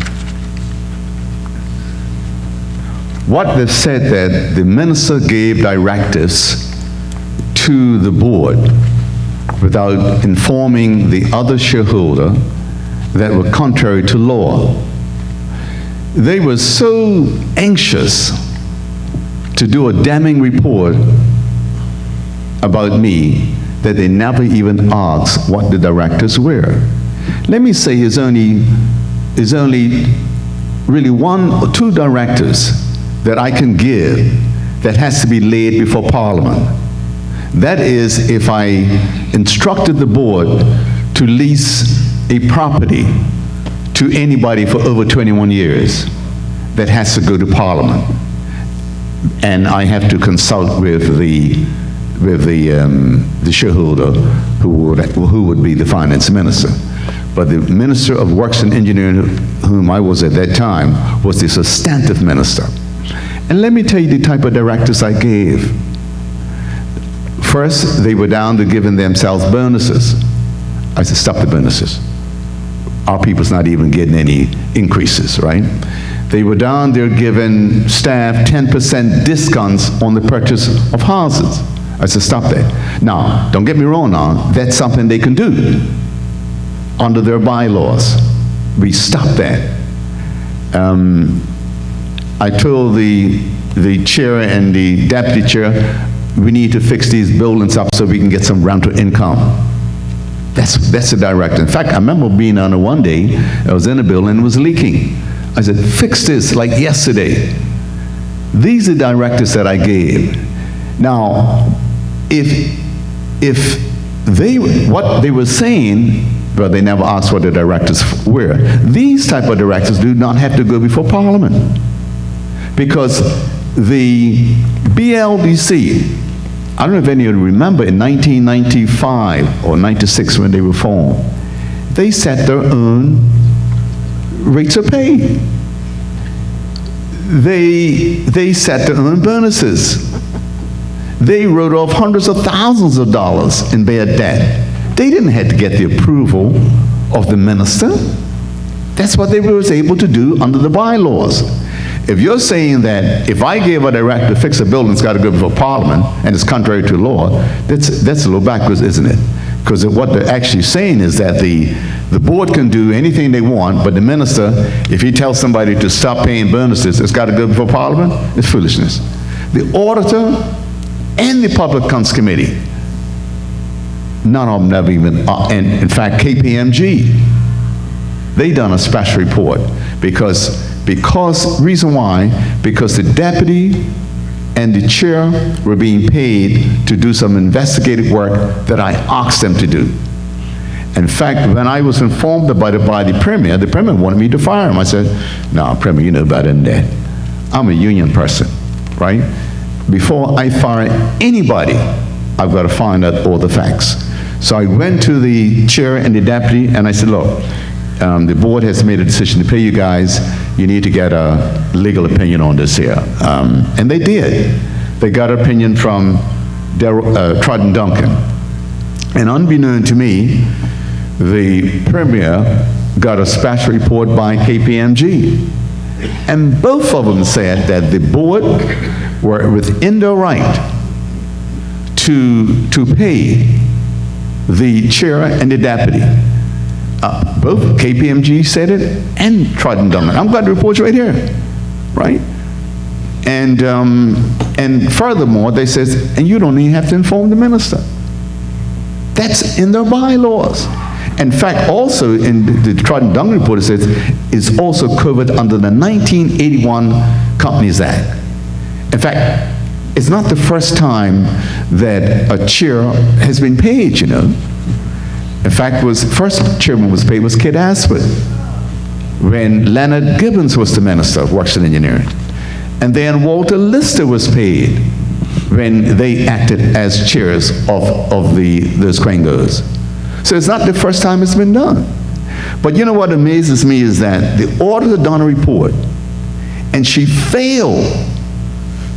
What they've said that the minister gave directives to the board without informing the other shareholder that were contrary to law. They were so anxious to do a damning report about me that they never even asked what the directives were. Let me say there's only really one or two directives that I can give that has to be laid before Parliament. That is, if I instructed the board to lease a property to anybody for over 21 years, that has to go to Parliament. And I have to consult with the shareholder who would be the finance minister. But the Minister of Works and Engineering, whom I was at that time, was the substantive minister. And let me tell you the type of directives I gave. First, they were down to giving themselves bonuses. I said, stop the bonuses. Our people's not even getting any increases, right? They were down there giving staff 10% discounts on the purchase of houses. I said, stop that. Now, don't get me wrong now, that's something they can do under their bylaws. We stopped that. I told the chair and the deputy chair, we need to fix these buildings up so we can get some rental income. That's the directive. In fact, I remember being on it one day, I was in a building and it was leaking. I said, fix this like yesterday. These are directives that I gave. Now, what they were saying, but they never asked what the directives were. These type of directives do not have to go before Parliament. Because the BLDC, I don't know if any of you remember in 1995 or 96 when they were formed, they set their own rates of pay. They set their own bonuses. They wrote off hundreds of thousands of dollars in bad debt. They didn't have to get the approval of the minister. That's what they were able to do under the bylaws. If you're saying that if I gave a directive to fix a building, it's got to go before Parliament, and it's contrary to law, that's a little backwards, isn't it? Because what they're actually saying is that the board can do anything they want, but the minister, if he tells somebody to stop paying bonuses, it's got to go before Parliament. It's foolishness. The auditor and the Public Accounts Committee, none of them never even, and in fact, KPMG, they done a special report because reason why, because the deputy and the chair were being paid to do some investigative work that I asked them to do. In fact, when I was informed about it by the Premier wanted me to fire him. I said, no, Premier, you know better than that. I'm a union person, right? Before I fire anybody, I've got to find out all the facts. So I went to the chair and the deputy, and I said, look, the board has made a decision to pay you guys. You need to get a legal opinion on this here. And they did. They got an opinion from Derrick, Duncan. And unbeknown to me, the Premier got a special report by KPMG. And both of them said that the board were within their right to pay the chair and the deputy. Both KPMG said it and Trident Duncan. I'm glad the report's right here, right? And furthermore, they says, and you don't even have to inform the minister. That's in their bylaws. In fact, also in the Trident Duncan report, it says it's also covered under the 1981 Companies Act. In fact, it's not the first time that a chair has been paid, you know. In fact, first chairman was paid was Kit Asford when Leonard Gibbons was the Minister of Works and Engineering. And then Walter Lister was paid when they acted as chairs of those Quangos. So it's not the first time it's been done. But you know what amazes me is that the auditor done a report, and she failed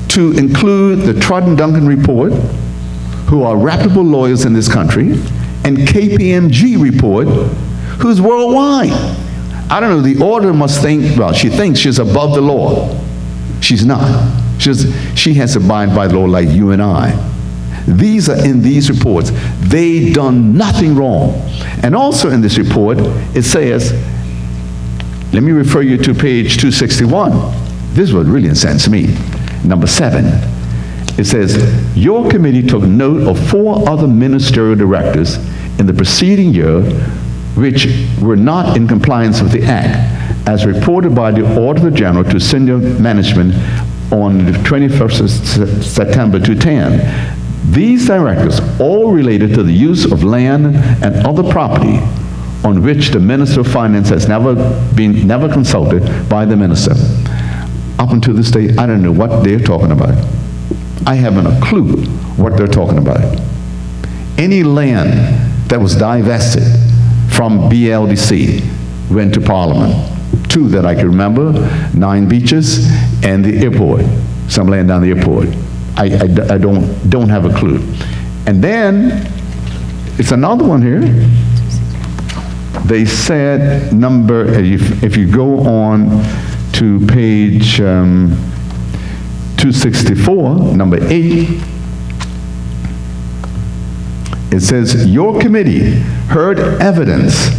to include the Trident Duncan report, who are reputable lawyers in this country, and KPMG report, who's worldwide. I don't know, the auditor must think, well, she thinks she's above the law. She's not. She has to abide by the law like you and I. These are in these reports. They done nothing wrong. And also in this report, it says, let me refer you to page 261. This was really incensed me. Number 7. It says, your committee took note of 4 other ministerial directors in the preceding year which were not in compliance with the Act, as reported by the Auditor General to senior management on the 21st of September 2010. These directors all related to the use of land and other property on which the Minister of Finance has never consulted by the Minister. Up until this day, I don't know what they're talking about. I haven't a clue what they're talking about. Any land that was divested from BLDC went to Parliament. 2 that I can remember, 9 Beaches and the airport, some land down the airport. I don't have a clue. And then, it's another one here. They said if you go on to page 264, number 8, it says, your committee heard evidence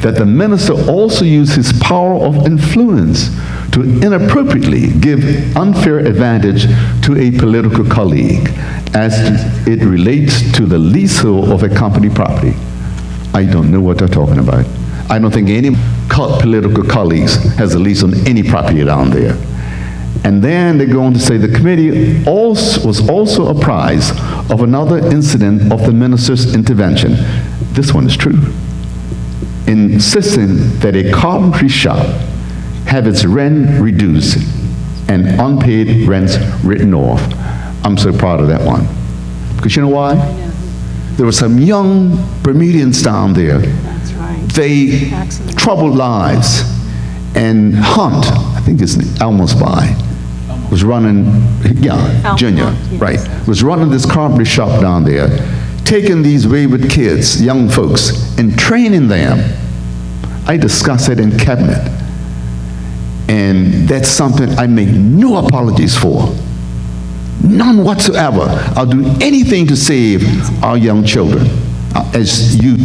that the minister also used his power of influence to inappropriately give unfair advantage to a political colleague as it relates to the leasehold of a company property. I don't know what they're talking about. I don't think any political colleagues has a lease on any property down there. And then they go on to say the committee was also apprised of another incident of the minister's intervention. This one is true. Insisting that a carpentry shop have its rent reduced and unpaid rents written off. I'm so proud of that one. Because you know why? There were some young Bermudians down there. That's right. They troubled lives. And Hunt, I think his name, Elmo's by, was running, Junior, yes. right, was running this carpentry shop down there, taking these wayward kids, young folks, and training them. I discussed it in cabinet. And that's something I make no apologies for. None whatsoever. I'll do anything to save our young children. as you,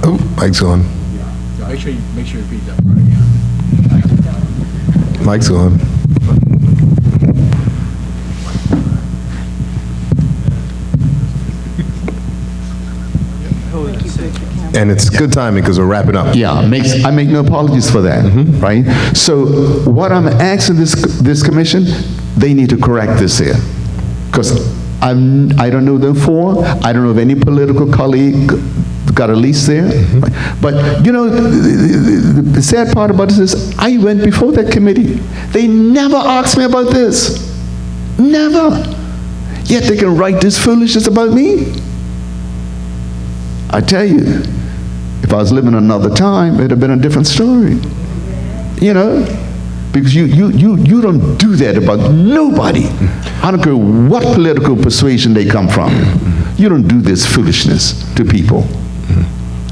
Oh, mic's on. Make sure you repeat that part again. Mic's on. And it's good timing because we're wrapping up. yeah, I make no apologies for that, right? So what I'm asking this commission, they need to correct this here. Because I don't know them for, I don't know of any political colleague got a lease there. But, you know, the sad part about this is I went before that committee. They never asked me about this. Never. Yet they can write this foolishness about me. I tell you, if I was living another time, it'd have been a different story. You know? Because you don't do that about nobody. I don't care what political persuasion they come from. You don't do this foolishness to people.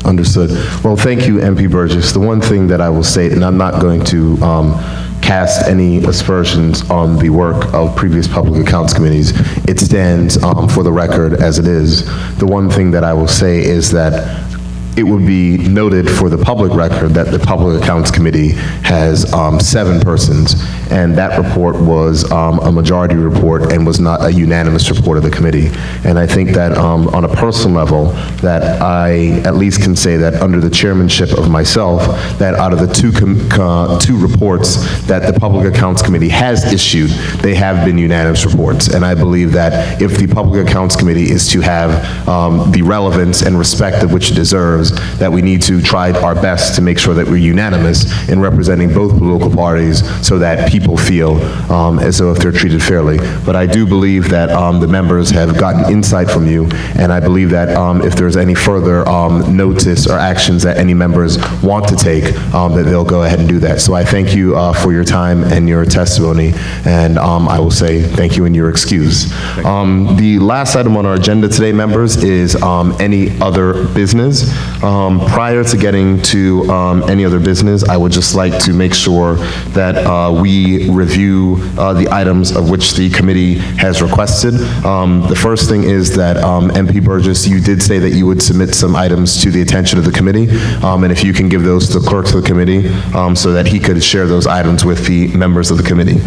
Understood. Well, thank you, MP Burgess. The one thing that I will state, and I'm not going to cast any aspersions on the work of previous public accounts committees, it stands for the record as it is. The one thing that I will say is that it would be noted for the public record that the Public Accounts Committee has 7 persons, and that report was a majority report and was not a unanimous report of the committee. And I think that on a personal level, that I at least can say that under the chairmanship of myself, that out of the two reports that the Public Accounts Committee has issued, they have been unanimous reports. And I believe that if the Public Accounts Committee is to have the relevance and respect of which it deserves, that we need to try our best to make sure that we're unanimous in representing both political parties so that people feel as though if they're treated fairly. But I do believe that the members have gotten insight from you, and I believe that if there's any further notice or actions that any members want to take, that they'll go ahead and do that. So I thank you for your time and your testimony, and I will say thank you and you're excused. The last item on our agenda today, members, is any other business. Prior to getting to any other business, I would just like to make sure that we review the items of which the committee has requested. The first thing is that MP Burgess, you did say that you would submit some items to the attention of the committee, and if you can give those to the clerk of the committee so that he could share those items with the members of the committee.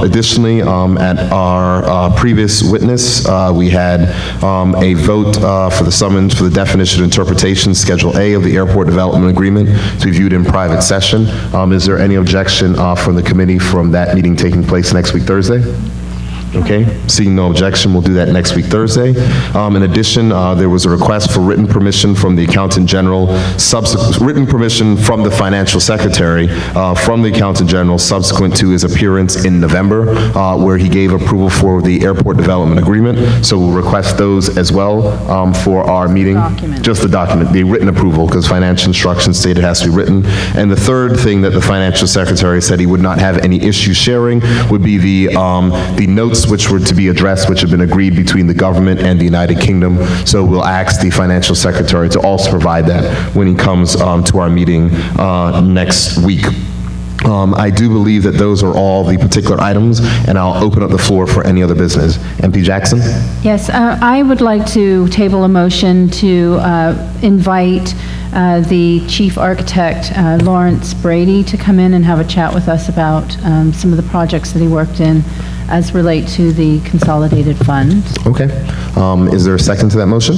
Additionally, at our previous witness, we had a vote for the summons for the definition and interpretation Schedule A of the Airport Development Agreement to be viewed in private session. Is there any objection from the committee from that meeting taking place next week, Thursday? Okay, seeing no objection, we'll do that next week, Thursday. In addition, there was a request for written permission from the Accountant General, written permission from the Financial Secretary, from the Accountant General subsequent to his appearance in November, where he gave approval for the Airport Development Agreement. So we'll request those as well for our meeting. Document. Just the document, the written approval, because financial instructions state it has to be written. And the third thing that the Financial Secretary said he would not have any issue sharing would be the notes which were to be addressed, which have been agreed between the government and the United Kingdom. So we'll ask the Financial Secretary to also provide that when he comes to our meeting next week. I do believe that those are all the particular items, and I'll open up the floor for any other business. MP Jackson? Yes, I would like to table a motion to invite the chief architect, Lawrence Brady, to come in and have a chat with us about some of the projects that he worked in as relate to the consolidated fund. Okay. Is there a second to that motion?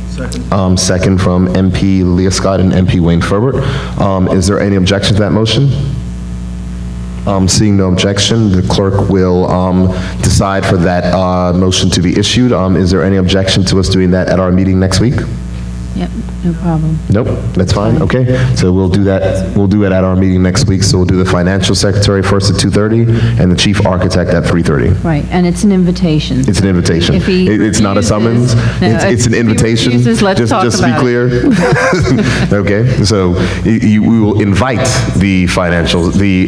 Second. Second from MP Leah Scott and MP Wayne Ferbert. Is there any objection to that motion? Seeing no objection, the clerk will decide for that motion to be issued. Is there any objection to us doing that at our meeting next week? Yep, no problem. Nope, that's fine, okay. So we'll do that, we'll do it at our meeting next week. So we'll do the Financial Secretary first at 2:30 and the Chief Architect at 3:30. Right, and it's an invitation. It's an invitation. If he It's not a summons, refuses- it's an if he invitation. refuses, let's talk Just to be about clear. Okay, so we will invite the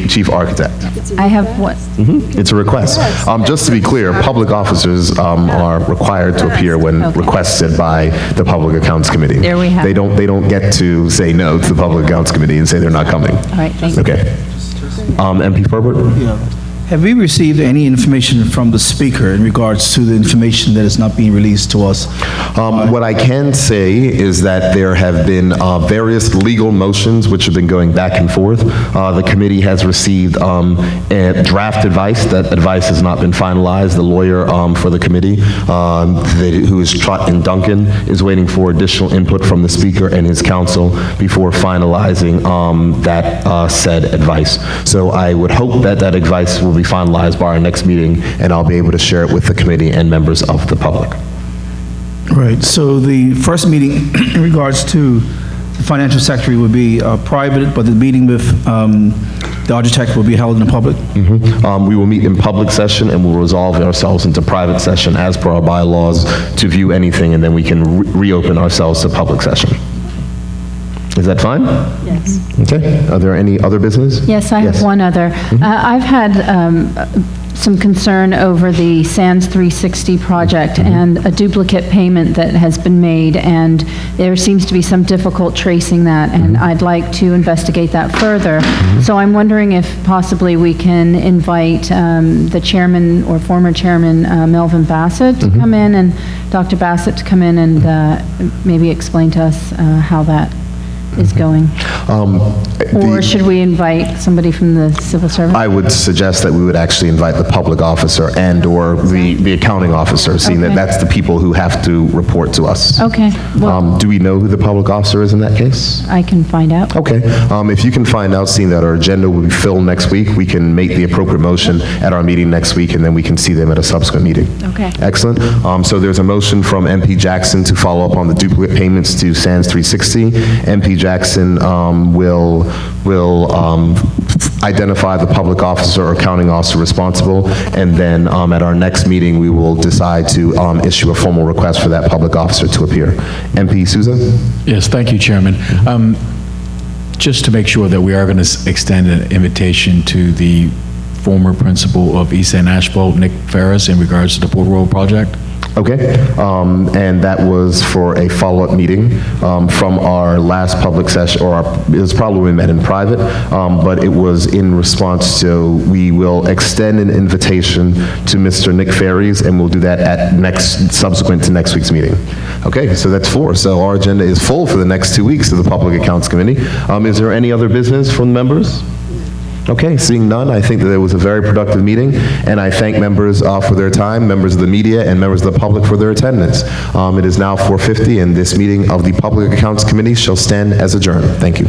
Chief Architect. I have what? It's a request. Just to be clear, public officers are required to appear when Okay. requested by the Public Accounts Committee. There we have They don't get to say no to the Public Accounts Committee and say they're not coming. All right, thank you. Okay. MP Ferbert? Yeah. Have we received any information from the speaker in regards to the information that is not being released to us? What I can say is that there have been various legal motions which have been going back and forth. The committee has received a draft advice. That advice has not been finalized. The lawyer for the committee, who is Trott & Duncan, is waiting for additional input from the speaker and his counsel before finalizing that said advice. So I would hope that that advice will be finalized by our next meeting, and I'll be able to share it with the committee and members of the public. Right, so the first meeting in regards to the financial secretary would be private, but the meeting with the architect will be held in the public? We will meet in public session and we'll resolve ourselves into private session as per our bylaws to view anything, and then we can reopen ourselves to public session. Is that fine? Yes. Okay. Are there any other business? Yes, I have one other. I've had some concern over the Sands 360 project and a duplicate payment that has been made, and there seems to be some difficult tracing that, and I'd like to investigate that further. So I'm wondering if possibly we can invite the chairman or former chairman, Melvin Bassett, to come in, and Dr. Bassett to come in and maybe explain to us how that is going. Or should we invite somebody from the civil service? I would suggest that we would actually invite the public officer and/or the accounting officer, seeing that Okay. that's the people who have to report to us. Okay, well, Do we know who the public officer is in that case? I can find out. Okay. If you can find out, seeing that our agenda will be filled next week, we can make the appropriate motion at our meeting next week, and then we can see them at a subsequent meeting. Okay. Excellent. So there's a motion from MP Jackson to follow up on the duplicate payments to Sands 360. MP Jackson will identify the public officer or accounting officer responsible, and then at our next meeting, we will decide to issue a formal request for that public officer to appear. MP Souza? Yes, thank you, Chairman. Just to make sure that we are going to extend an invitation to the former principal of East End Asphalt, Nick Ferris, in regards to the Port Road project. Okay, and that was for a follow-up meeting from our last public session, or it was probably we met in private, but it was in response to, we will extend an invitation to Mr. Nick Ferries, and we'll do that at subsequent to next week's meeting. Okay, so that's 4. So our agenda is full for the next 2 weeks of the Public Accounts Committee. Is there any other business from members? Okay, seeing none, I think that it was a very productive meeting, and I thank members for their time, members of the media, and members of the public for their attendance. It is now 4:50, and this meeting of the Public Accounts Committee shall stand as adjourned. Thank you.